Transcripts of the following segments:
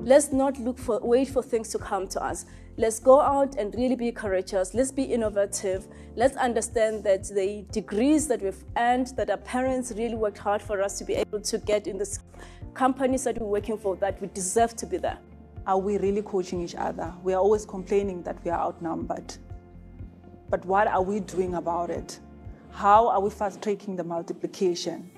Let's not wait for things to come to us. Let's go out and really be courageous. Let's be innovative. Let's understand that the degrees that we've earned, that our parents really worked hard for us to be able to get in the companies that we're working for, that we deserve to be there. Are we really coaching each other? We are always complaining that we are outnumbered. But what are we doing about it? How are we fast-tracking the multiplication?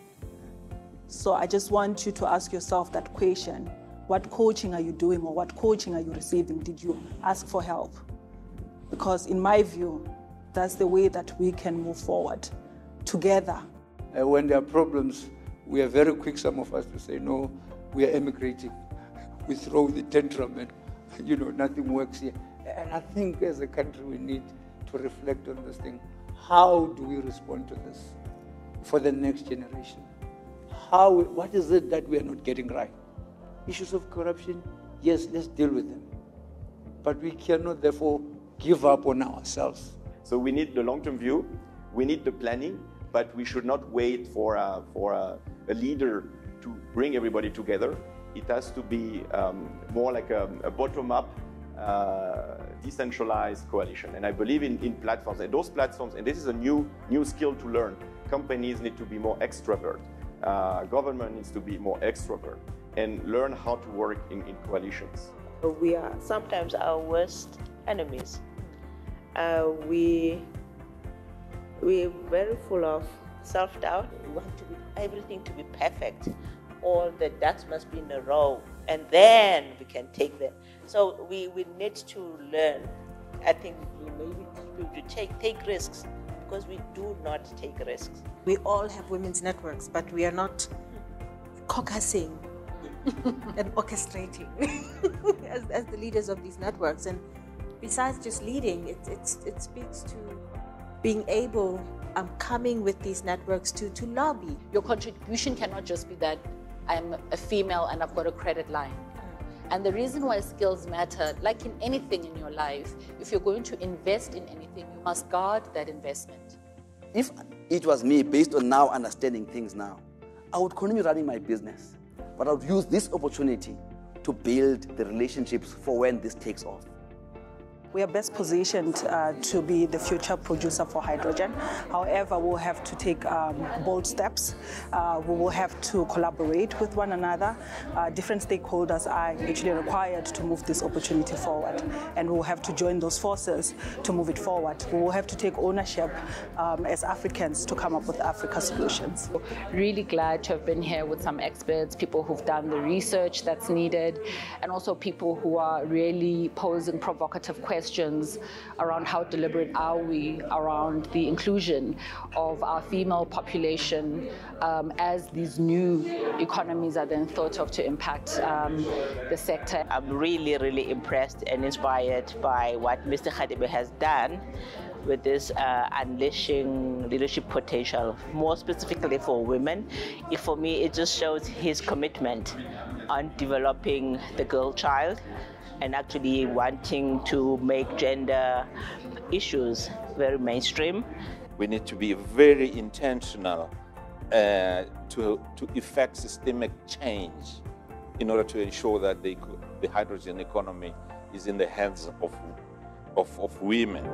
So I just want you to ask yourself that question. What coaching are you doing, or what coaching are you receiving? Did you ask for help? Because in my view, that's the way that we can move forward together. When there are problems, we are very quick, some of us, to say, no, we are emigrating. We throw the tantrum and, nothing works here. And I think as a country we need to reflect on this thing. How do we respond to this for the next generation? What is it that we are not getting right? Issues of corruption, yes, let's deal with them. But we cannot, therefore, give up on ourselves. So we need the long-term view, we need the planning, but we should not wait for a leader to bring everybody together. It has to be more like a bottom-up, decentralized coalition. And I believe in platforms, and those platforms, and this is a new skill to learn. Companies need to be more extrovert. Government needs to be more extrovert and learn how to work in coalitions. We are sometimes our worst enemies. We're very full of self-doubt. We want everything to be perfect. All the ducks must be in a row, and then we can take them. So we need to learn. I think maybe to take risks, because we do not take risks. We all have women's networks, but we are not caucusing and orchestrating as the leaders of these networks. And besides just leading, it speaks to being able, coming with these networks to lobby. Your contribution cannot just be that I'm a female and I've got a credit line. And the reason why skills matter, like in anything in your life, if you're going to invest in anything, you must guard that investment. If it was me, based on now understanding things now, I would continue running my business, but I would use this opportunity to build the relationships for when this takes off. We are best positioned to be the future producer for hydrogen. However, we'll have to take bold steps. We will have to collaborate with one another. Different stakeholders are actually required to move this opportunity forward, and we'll have to join those forces to move it forward. We will have to take ownership as Africans to come up with Africa solutions. Really glad to have been here with some experts, people who've done the research that's needed, and also people who are really posing provocative questions around how deliberate are we around the inclusion of our female population as these new economies are then thought of to impact the sector. I'm really impressed and inspired by what Mr. Khadibe has done with this unleashing leadership potential, more specifically for women. For me, it just shows his commitment on developing the girl child and actually wanting to make gender issues very mainstream. We need to be very intentional to effect systemic change in order to ensure that the hydrogen economy is in the hands of women.